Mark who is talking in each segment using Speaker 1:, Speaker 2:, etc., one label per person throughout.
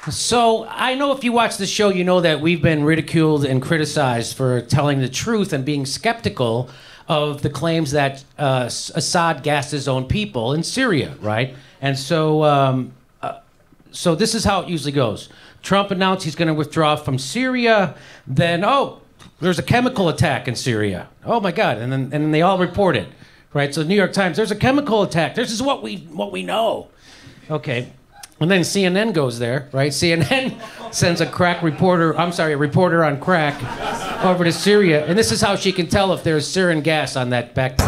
Speaker 1: So I know if you watch the show, you know that we've been ridiculed and criticized for telling the truth and being skeptical of the claims that Assad gassed his own people in Syria, right? And so, so this is how it usually goes. Trump announced he's going to withdraw from Syria. Then, oh, there's a chemical attack in Syria. Oh my God! And then they all report it, right? So the New York Times, there's a chemical attack. This is what we know. Okay. And then CNN goes there, right? CNN sends a reporter on crack over to Syria. And this is how she can tell if there's Syrian gas on that backpack.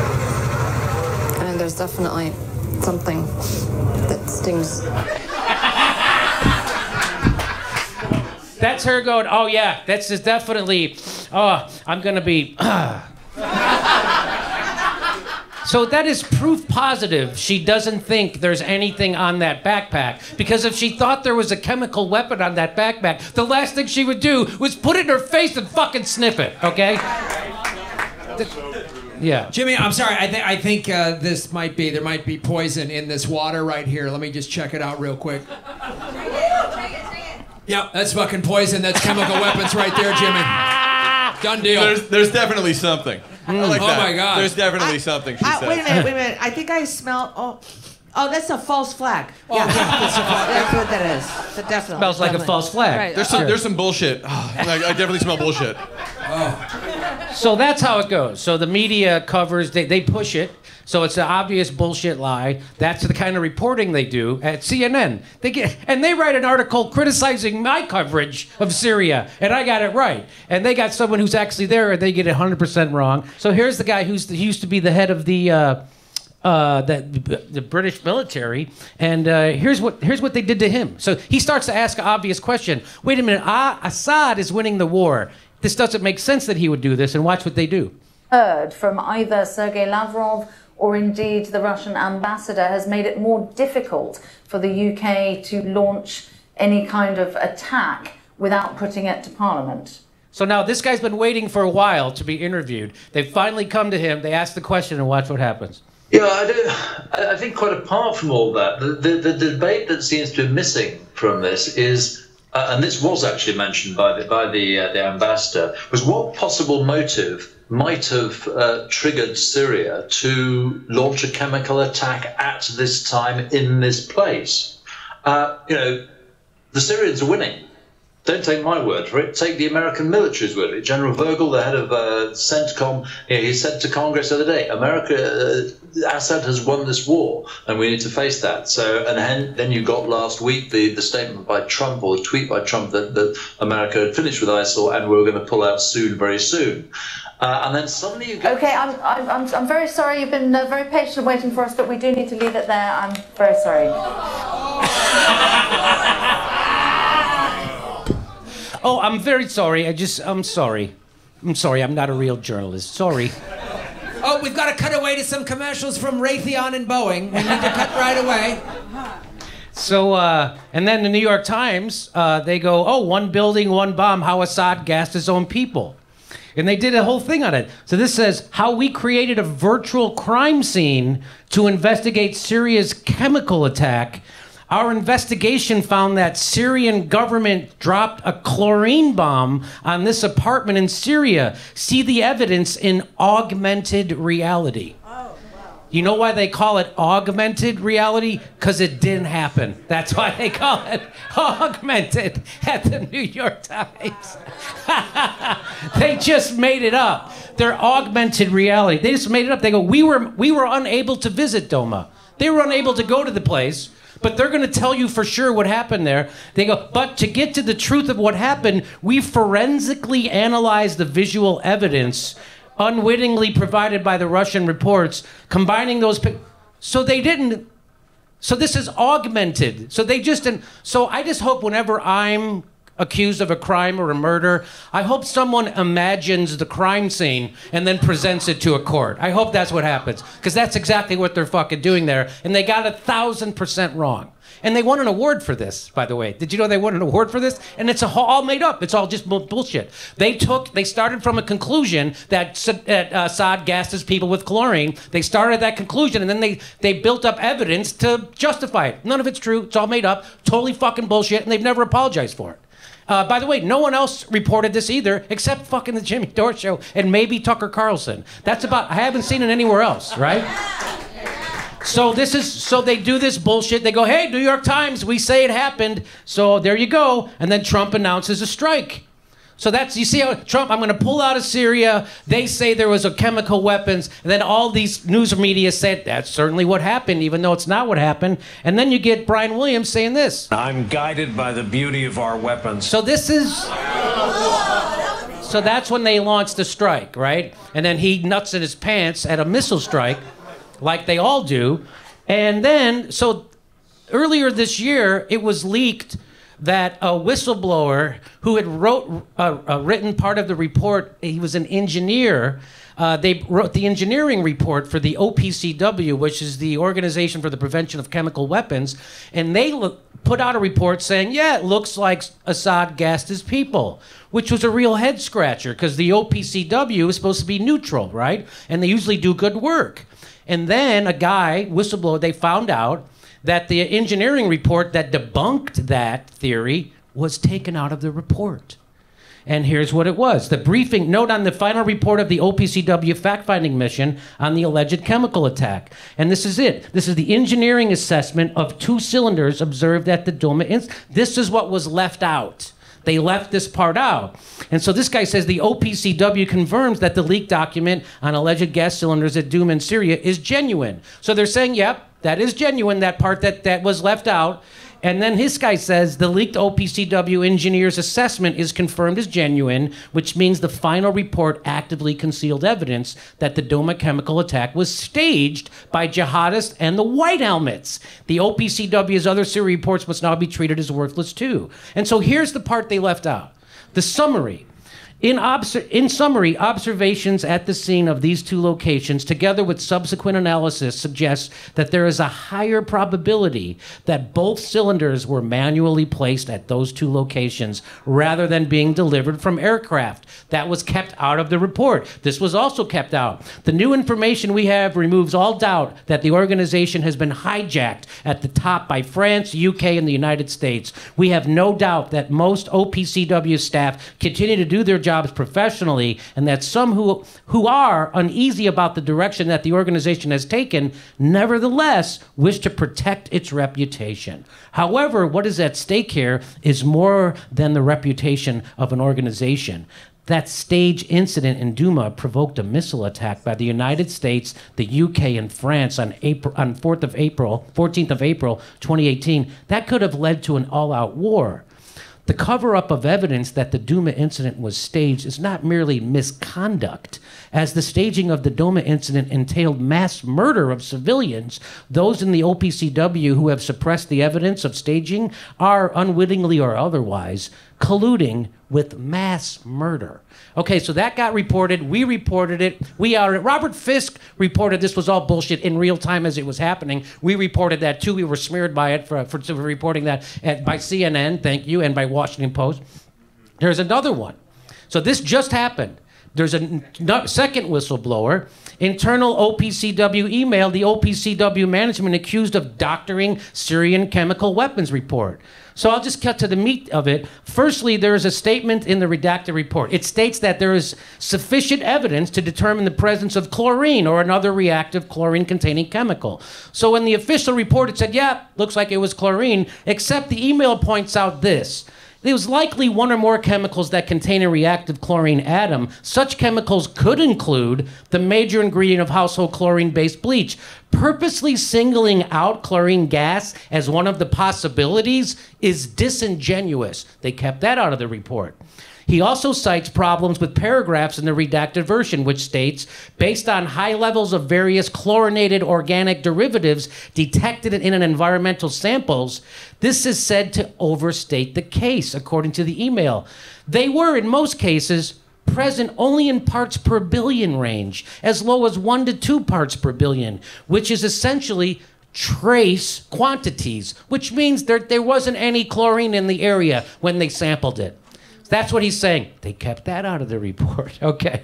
Speaker 2: And there's definitely something that stings.
Speaker 1: That's her going, oh yeah, that's just definitely, oh, I'm gonna be, So that is proof positive she doesn't think there's anything on that backpack. Because if she thought there was a chemical weapon on that backpack, the last thing she would do was put it in her face and fucking sniff it, okay? Yeah.
Speaker 3: Jimmy, I'm sorry. I think there might be poison in this water right here. Let me just check it out real quick. Yeah, that's fucking poison. That's chemical weapons right there, Jimmy. Done deal.
Speaker 4: There's definitely something. I like that.
Speaker 3: My God.
Speaker 4: There's definitely something, she said.
Speaker 5: Wait a minute. I think I smell... Oh, that's a false flag. Yeah, that's what that is. So definitely.
Speaker 1: Smells like a false flag.
Speaker 5: Right.
Speaker 4: There's some bullshit. Oh, I definitely smell bullshit.
Speaker 1: So that's how it goes. So the media covers, they push it. So it's an obvious bullshit lie. That's the kind of reporting they do at CNN. They write an article criticizing my coverage of Syria, and I got it right. And they got someone who's actually there, and they get it 100% wrong. So here's the guy he used to be the head of the British military, and here's what they did to him. So he starts to ask an obvious question. Wait a minute, Assad is winning the war. This doesn't make sense that he would do this, and watch what they do.
Speaker 6: Heard from either Sergei Lavrov or indeed the Russian ambassador has made it more difficult for the UK to launch any kind of attack without putting it to Parliament.
Speaker 1: So now this guy's been waiting for a while to be interviewed. They finally come to him, they ask the question, and watch what happens.
Speaker 7: Yeah, I think quite apart from all that, the debate that seems to be missing from this is, and this was actually mentioned by the ambassador, was what possible motive might have triggered Syria to launch a chemical attack at this time in this place. The Syrians are winning. Don't take my word for it. Take the American military's word for it. General Vogel, the head of CENTCOM, he said to Congress the other day, Assad has won this war, and we need to face that. So, and then you got last week the statement by Trump, or the tweet by Trump, that America had finished with ISIL and we were going to pull out soon, very soon. And then suddenly you get...
Speaker 6: Okay, I'm very sorry. You've been very patient waiting for us, but we do need to leave it there. I'm very sorry.
Speaker 1: Oh, I'm very sorry. I'm sorry. I'm sorry. I'm not a real journalist. Sorry.
Speaker 3: Oh, we've got to cut away to some commercials from Raytheon and Boeing. We need to cut right away.
Speaker 1: So, and then the New York Times, they go, oh, one building, one bomb, how Assad gassed his own people. And they did a whole thing on it. So this says, how we created a virtual crime scene to investigate Syria's chemical attack. Our investigation found that Syrian government dropped a chlorine bomb on this apartment in Syria. See the evidence in augmented reality. You know why they call it augmented reality? Because it didn't happen. That's why they call it augmented at the New York Times. They just made it up. They're augmented reality. They just made it up. They go, we were unable to visit Doma. They were unable to go to the place. But they're going to tell you for sure what happened there. They go, but to get to the truth of what happened, we forensically analyzed the visual evidence unwittingly provided by the Russian reports, combining those... So they didn't... So this is augmented. So they just... So I just hope whenever I'm accused of a crime or a murder, I hope someone imagines the crime scene and then presents it to a court. I hope that's what happens. Because that's exactly what they're fucking doing there. And they got 1,000% wrong. And they won an award for this, by the way. Did you know they won an award for this? And it's all made up. It's all just bullshit. They started from a conclusion that Assad gassed his people with chlorine. They started that conclusion, and then they built up evidence to justify it. None of it's true. It's all made up. Totally fucking bullshit, and they've never apologized for it. By the way, no one else reported this either, except fucking the Jimmy Dore Show and maybe Tucker Carlson. I haven't seen it anywhere else, right? So they do this bullshit. They go, hey, New York Times, we say it happened. So there you go. And then Trump announces a strike. So you see how Trump, I'm going to pull out of Syria. They say there was a chemical weapons. And then all these news media said, that's certainly what happened, even though it's not what happened. And then you get Brian Williams saying this.
Speaker 8: I'm guided by the beauty of our weapons.
Speaker 1: So that's when they launched the strike, right? And then he nuts in his pants at a missile strike, like they all do. And then, so earlier this year, it was leaked that a whistleblower who had written part of the report, he was an engineer. They wrote the engineering report for the OPCW, which is the Organization for the Prevention of Chemical Weapons, and they put out a report saying, yeah, it looks like Assad gassed his people, which was a real head scratcher because the OPCW is supposed to be neutral, right? And they usually do good work. And then a guy, whistleblower, they found out that the engineering report that debunked that theory was taken out of the report. And here's what it was. The briefing note on the final report of the OPCW fact-finding mission on the alleged chemical attack. And this is it. This is the engineering assessment of 2 cylinders observed at the Dome. This is what was left out. They left this part out. And so this guy says the OPCW confirms that the leaked document on alleged gas cylinders at Douma in Syria is genuine. So they're saying, yep, that is genuine, that part that was left out. And then this guy says the leaked OPCW engineer's assessment is confirmed as genuine, which means the final report actively concealed evidence that the Douma chemical attack was staged by jihadists and the White Helmets. The OPCW's other Syria reports must now be treated as worthless too. And so here's the part they left out. The summary. In summary, observations at the scene of these 2 locations, together with subsequent analysis, suggests that there is a higher probability that both cylinders were manually placed at those 2 locations rather than being delivered from aircraft. That was kept out of the report. This was also kept out. The new information we have removes all doubt that the organization has been hijacked at the top by France, UK, and the United States. We have no doubt that most OPCW staff continue to do their jobs professionally, and that some who are uneasy about the direction that the organization has taken nevertheless wish to protect its reputation. However, what is at stake here is more than the reputation of an organization. That stage incident in Douma provoked a missile attack by the United States, the UK, and France on 14th of April 2018. That could have led to an all-out war. The cover-up of evidence that the Douma incident was staged is not merely misconduct. As the staging of the Douma incident entailed mass murder of civilians, those in the OPCW who have suppressed the evidence of staging are, unwittingly or otherwise, colluding with mass murder. Okay, so that got reported. We reported it. Robert Fisk reported this was all bullshit in real time as it was happening. We reported that too. We were smeared by it for reporting that by CNN, thank you, and by Washington Post. There's another one. So this just happened. There's a second whistleblower. Internal OPCW email, the OPCW management accused of doctoring Syrian chemical weapons report. So I'll just cut to the meat of it. Firstly, there is a statement in the redacted report. It states that there is sufficient evidence to determine the presence of chlorine or another reactive chlorine-containing chemical. So in the official report, it said, yeah, looks like it was chlorine, except the email points out this. There was likely one or more chemicals that contain a reactive chlorine atom. Such chemicals could include the major ingredient of household chlorine-based bleach. Purposely singling out chlorine gas as one of the possibilities is disingenuous. They kept that out of the report. He also cites problems with paragraphs in the redacted version, which states, based on high levels of various chlorinated organic derivatives detected in environmental samples, this is said to overstate the case, according to the email. They were, in most cases, present only in parts per billion range, as low as 1 to 2 parts per billion, which is essentially trace quantities, which means there wasn't any chlorine in the area when they sampled it. That's what he's saying. They kept that out of the report. Okay.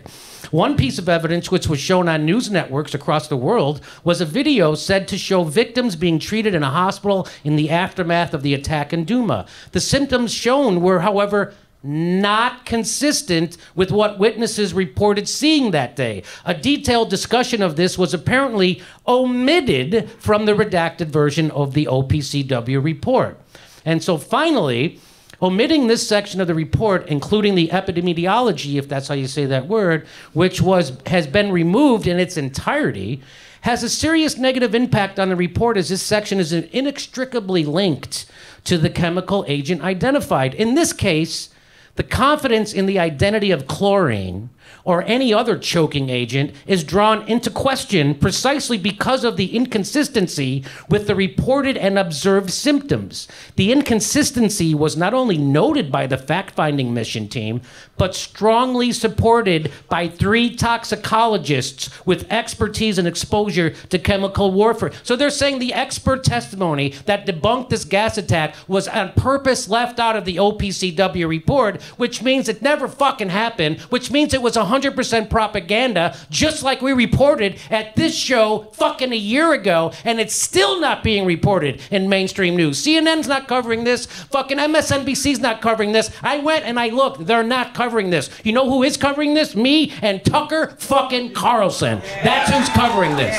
Speaker 1: One piece of evidence which was shown on news networks across the world was a video said to show victims being treated in a hospital in the aftermath of the attack in Duma. The symptoms shown were, however, not consistent with what witnesses reported seeing that day. A detailed discussion of this was apparently omitted from the redacted version of the OPCW report. And so finally, omitting this section of the report, including the epidemiology, if that's how you say that word, which has been removed in its entirety, has a serious negative impact on the report, as this section is inextricably linked to the chemical agent identified. In this case, the confidence in the identity of chlorine or any other choking agent is drawn into question precisely because of the inconsistency with the reported and observed symptoms. The inconsistency was not only noted by the fact-finding mission team, but strongly supported by 3 toxicologists with expertise and exposure to chemical warfare. So they're saying the expert testimony that debunked this gas attack was on purpose left out of the OPCW report, which means it never fucking happened, which means it was 100% propaganda, just like we reported at this show fucking a year ago, and it's still not being reported in mainstream news. CNN's not covering this. Fucking MSNBC's not covering this. I went and I looked. They're not covering this. You know who is covering this? Me and Tucker fucking Carlson. That's who's covering this.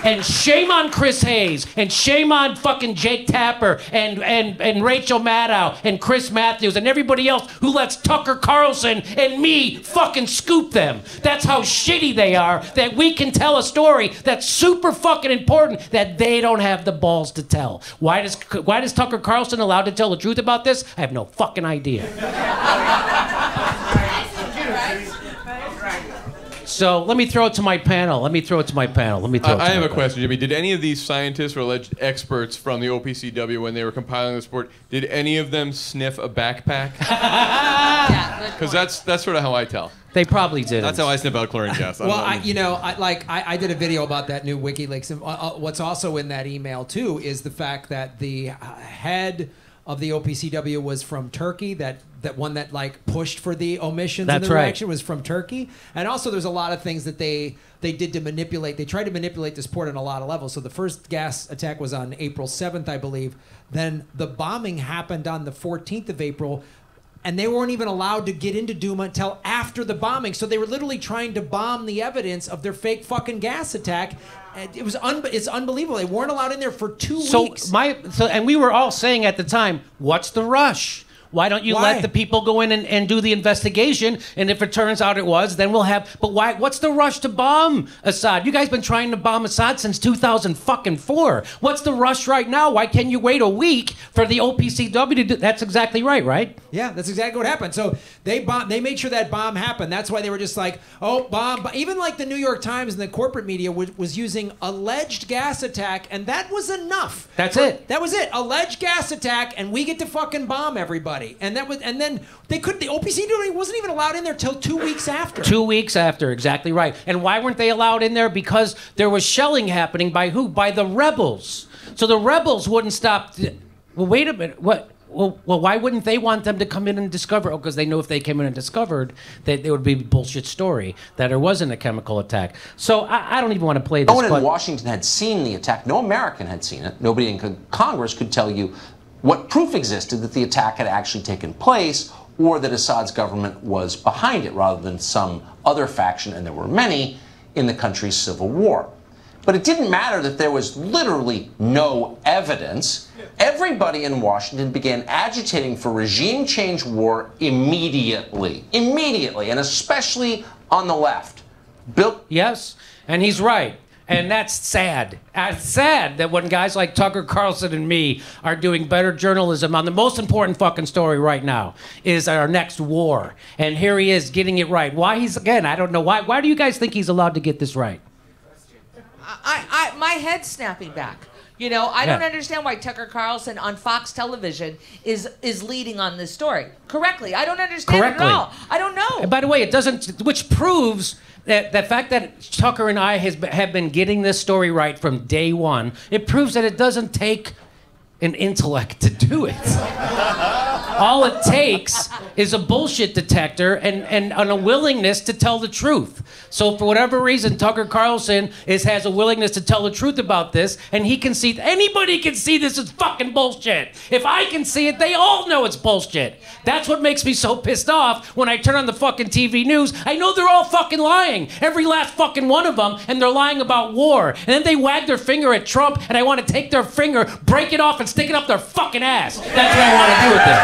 Speaker 1: And shame on Chris Hayes, and shame on fucking Jake Tapper, and Rachel Maddow, and Chris Matthews, and everybody else who lets Tucker Carlson and me fucking scoop them. That's how shitty they are, that we can tell a story that's super fucking important that they don't have the balls to tell. Why does Tucker Carlson allowed to tell the truth about this? I have no fucking idea. So let me throw it to my panel.
Speaker 4: I have a question, Jimmy. Did any of these scientists or alleged experts from the OPCW, when they were compiling this report, did any of them sniff a backpack? Because that's sort of how I tell.
Speaker 1: They probably did.
Speaker 4: That's how I sniff out chlorine gas.
Speaker 3: Well, I did a video about that new WikiLeaks, and what's also in that email too is the fact that the head of the OPCW was from Turkey. That one that like pushed for the omissions in the reaction was from Turkey. And also there's a lot of things that they did to manipulate. They tried to manipulate this port on a lot of levels. So the first gas attack was on April 7th, I believe. Then the bombing happened on the 14th of April. And they weren't even allowed to get into Duma until after the bombing. So they were literally trying to bomb the evidence of their fake fucking gas attack. It's unbelievable. They weren't allowed in there for 2 weeks.
Speaker 1: And we were all saying at the time, what's the rush? Why don't you let the people go in and do the investigation? And if it turns out it was, then we'll have... But why? What's the rush to bomb Assad? You guys been trying to bomb Assad since 2004. What's the rush right now? Why can't you wait a week for the OPCW to do... That's exactly right?
Speaker 3: Yeah, that's exactly what happened. So they made sure that bomb happened. That's why they were just like, oh, bomb. Even like the New York Times and the corporate media was using alleged gas attack, and that was enough.
Speaker 1: That's it.
Speaker 3: That was it. Alleged gas attack, and we get to fucking bomb everybody. And then the OPCW wasn't even allowed in there till 2 weeks after.
Speaker 1: 2 weeks after, exactly right. And why weren't they allowed in there? Because there was shelling happening by who? By the rebels. So the rebels wouldn't stop. Well, wait a minute. What? Well, why wouldn't they want them to come in and discover? Oh, because they knew if they came in and discovered that it would be a bullshit story, that there wasn't a chemical attack. So I don't even want to play this.
Speaker 9: No one in Washington had seen the attack. No American had seen it. Nobody in Congress could tell you what proof existed that the attack had actually taken place or that Assad's government was behind it rather than some other faction, and there were many, in the country's civil war. But it didn't matter that there was literally no evidence. Everybody in Washington began agitating for regime change war immediately, and especially on the left.
Speaker 1: Yes, and he's right. And that's sad. It's sad that when guys like Tucker Carlson and me are doing better journalism on the most important fucking story right now is our next war. And here he is getting it right. Why I don't know why. Why do you guys think he's allowed to get this right?
Speaker 5: My head's snapping back. You know, I don't understand why Tucker Carlson on Fox Television is leading on this story correctly. I don't understand it at all. I don't know.
Speaker 1: And by the way, it doesn't, which proves that the fact that Tucker and I have been getting this story right from day one, it proves that it doesn't take an intellect to do it. All it takes is a bullshit detector and a willingness to tell the truth. So for whatever reason, Tucker Carlson has a willingness to tell the truth about this, and he can see, anybody can see this is fucking bullshit. If I can see it, they all know it's bullshit. That's what makes me so pissed off when I turn on the fucking TV news. I know they're all fucking lying, every last fucking one of them, and they're lying about war. And then they wag their finger at Trump, and I want to take their finger, break it off, and stick it up their fucking ass. That's what I want to do with it.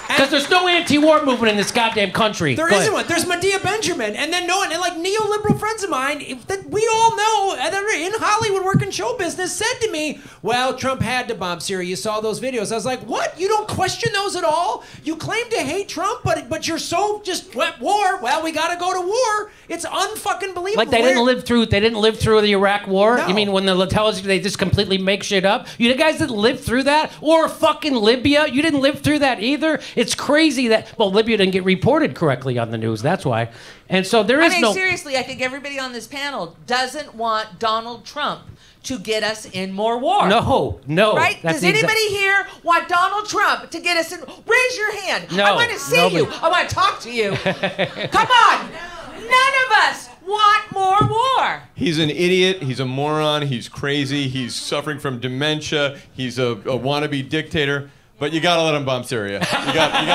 Speaker 1: Because there's no anti-war movement in this goddamn country.
Speaker 3: There isn't one. There's Medea Benjamin, and then no one, and like neoliberal friends of mine that we all know that are in Hollywood working show business said to me, well, Trump had to bomb Syria. You saw those videos. I was like, what? You don't question those at all? You claim to hate Trump, but you're so just war. Well, we got to go to war. It's unfucking believable.
Speaker 1: Like they didn't live through the Iraq War?
Speaker 3: No.
Speaker 1: You mean when the tells you they just completely make shit up? You guys didn't live through that? Or fucking Libya? You didn't live through that either? It's crazy that, well, Libya didn't get reported correctly on the news, that's why. And so there is
Speaker 5: seriously, I think everybody on this panel doesn't want Donald Trump to get us in more war.
Speaker 1: No.
Speaker 5: Right? Does anybody here want Donald Trump to get us in? Raise your hand.
Speaker 1: No.
Speaker 5: I want to see you. I want to talk to you. Come on. None of us want more war.
Speaker 4: He's an idiot. He's a moron. He's crazy. He's suffering from dementia. He's a wannabe dictator. But you gotta let him bomb Syria. You gotta let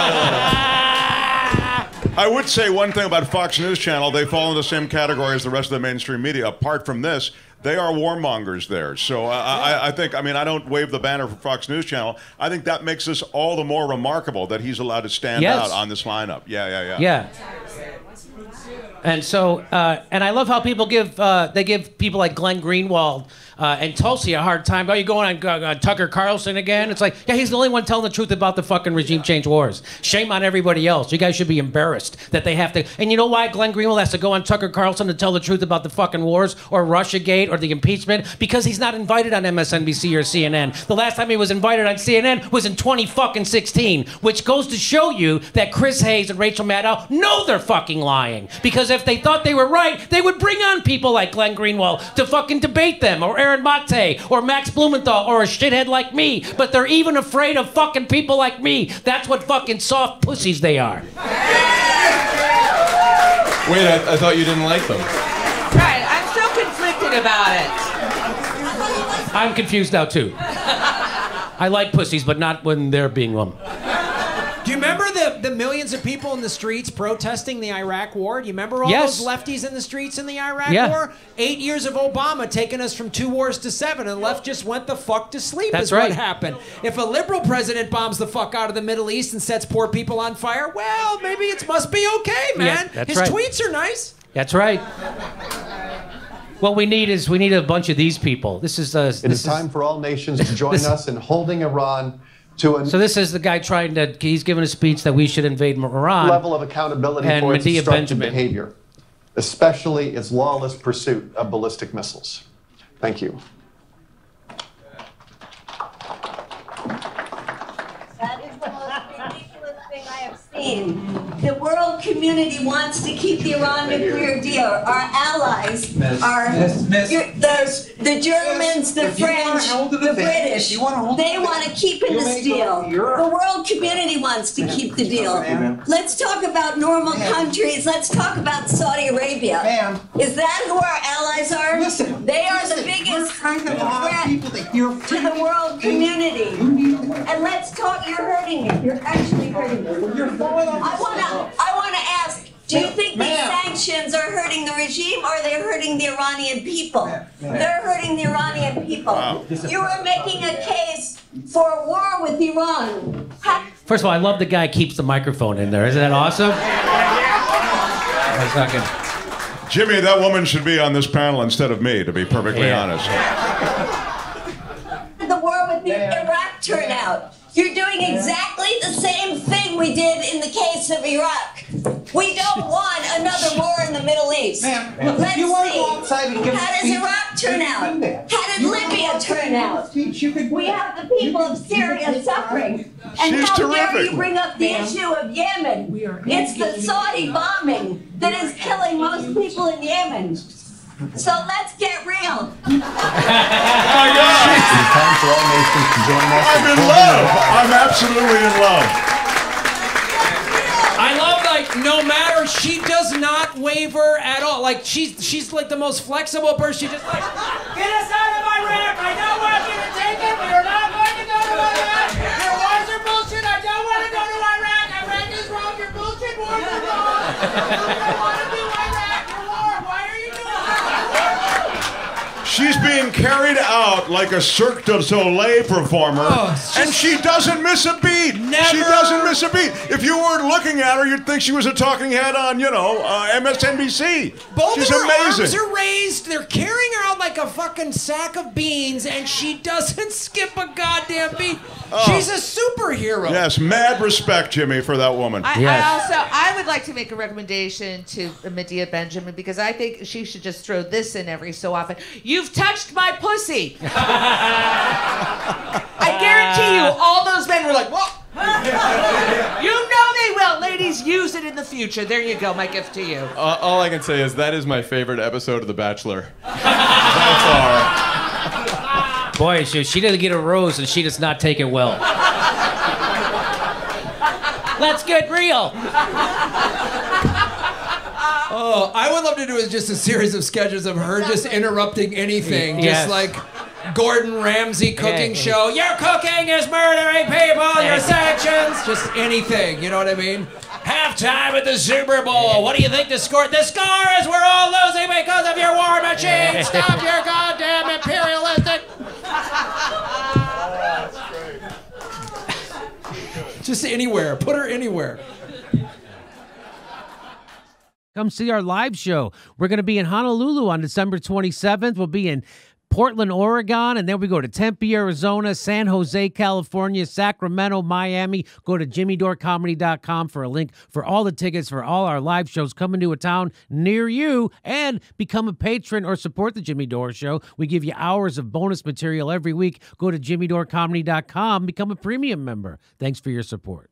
Speaker 4: him.
Speaker 10: I would say one thing about Fox News Channel. They fall in the same category as the rest of the mainstream media. Apart from this, they are warmongers there. So I think, I mean, I don't wave the banner for Fox News Channel. I think that makes this all the more remarkable that he's allowed to stand out on this lineup. Yeah.
Speaker 1: And so, and I love how people give people like Glenn Greenwald and Tulsi a hard time. Oh, you going on Tucker Carlson again? It's like, yeah, he's the only one telling the truth about the fucking regime change wars. Shame on everybody else. You guys should be embarrassed that they have to. And you know why Glenn Greenwald has to go on Tucker Carlson to tell the truth about the fucking wars or Russiagate or the impeachment? Because he's not invited on MSNBC or CNN. The last time he was invited on CNN was in 2016, which goes to show you that Chris Hayes and Rachel Maddow know they're fucking lying. Because if they thought they were right, they would bring on people like Glenn Greenwald to fucking debate them, or Aaron Mate, or Max Blumenthal, or a shithead like me. But they're even afraid of fucking people like me. That's what fucking soft pussies they are.
Speaker 4: Wait, I thought you didn't like them.
Speaker 5: Right, I'm so conflicted about it.
Speaker 1: I'm confused now, too. I like pussies, but not when they're being them.
Speaker 3: Do you remember the millions of people in the streets protesting the Iraq War? Do you remember all those lefties in the streets in the Iraq War? 8 years of Obama taking us from 2 wars to 7, and the left just went the fuck to sleep.
Speaker 1: That's
Speaker 3: is
Speaker 1: right.
Speaker 3: What happened. If a liberal president bombs the fuck out of the Middle East and sets poor people on fire, well, maybe it must be okay, man.
Speaker 1: Yeah,
Speaker 3: His tweets are nice.
Speaker 1: That's right. What we need a bunch of these people. It is
Speaker 11: time for all nations to join us in holding Iran to
Speaker 1: so this is the guy he's giving a speech that we should invade Iran.
Speaker 11: Level of accountability for its destructive behavior, especially its lawless pursuit of ballistic missiles. Thank you.
Speaker 12: That is the most ridiculous thing I have seen. The world community wants to keep the Iran nuclear deal. Our allies are the Germans, the French, the British. They want to keep in this deal. The world community wants to keep the deal. Let's talk about normal countries. Let's talk about Saudi Arabia. Is that who our allies are? Listen, they are the biggest threat to the world community. And let's talk. You're hurting me. You're actually hurting me. I want to ask, do you think these sanctions are hurting the regime, or are they hurting the Iranian people? They're hurting the Iranian people. You are making a case for a war with Iran.
Speaker 1: First of all, I love the guy keeps the microphone in there. Isn't that awesome?
Speaker 10: Jimmy, that woman should be on this panel instead of me, to be perfectly honest.
Speaker 12: The war with the Iraq turnout. You're doing exactly the same thing we did in the case of Iraq. We don't want another war in the Middle East. Let's see. How does Iraq turn out? How did Libya turn out? We have the people of Syria suffering. And
Speaker 10: She's
Speaker 12: how
Speaker 10: terrific.
Speaker 12: dare you bring up the issue of Yemen? It's the Saudi bombing that is killing most people in Yemen. So let's get real.
Speaker 10: Oh my God!
Speaker 11: It's time for all nations to join us.
Speaker 10: I'm in love. I'm absolutely in love.
Speaker 3: I love, like, no matter, she does not waver at all. Like, she's like the most flexible person. She just like, get us out of Iraq. I don't want you to take it. We are not going to go to Iraq. Your wars are bullshit. I don't want to go to Iraq. Iraq is wrong. Your bullshit wars are wrong. I don't want to do Iraq. Your war. Why are you doing that?
Speaker 10: She's being carried out like a Cirque du Soleil performer, and she doesn't miss a beat.
Speaker 3: Never.
Speaker 10: She doesn't miss a beat. If you weren't looking at her, you'd think she was a talking head on, MSNBC.
Speaker 3: Both
Speaker 10: She's
Speaker 3: of her
Speaker 10: amazing.
Speaker 3: arms are raised. They're carrying her out like a fucking sack of beans, and she doesn't skip a goddamn beat. She's a superhero.
Speaker 10: Yes, mad respect, Jimmy, for that woman.
Speaker 5: I would like to make a recommendation to Medea Benjamin because I think she should just throw this in every so often. You've touched my pussy. I guarantee you, all those men were like, "Whoa." You know they will. Ladies, use it in the future. There you go. My gift to you.
Speaker 4: All I can say is that is my favorite episode of The Bachelor. By far.
Speaker 1: Boy, she didn't get a rose and she does not take it well. Let's get real.
Speaker 3: Oh, I would love to do just a series of sketches of her just interrupting anything.
Speaker 1: Yes.
Speaker 3: Just like Gordon Ramsay cooking show. Your cooking is murdering people, your sanctions. Just anything, you know what I mean? Halftime at the Super Bowl. What do you think the score? The score is we're all losing because of your war machine. Stop your goddamn imperialistic. Just anywhere. Put her anywhere.
Speaker 1: Come see our live show. We're going to be in Honolulu on December 27th. We'll be in Portland, Oregon, and then we go to Tempe, Arizona, San Jose, California, Sacramento, Miami. Go to jimmydorecomedy.com for a link for all the tickets for all our live shows coming to a town near you, and become a patron or support the Jimmy Dore Show. We give you hours of bonus material every week. Go to jimmydorecomedy.com, become a premium member. Thanks for your support.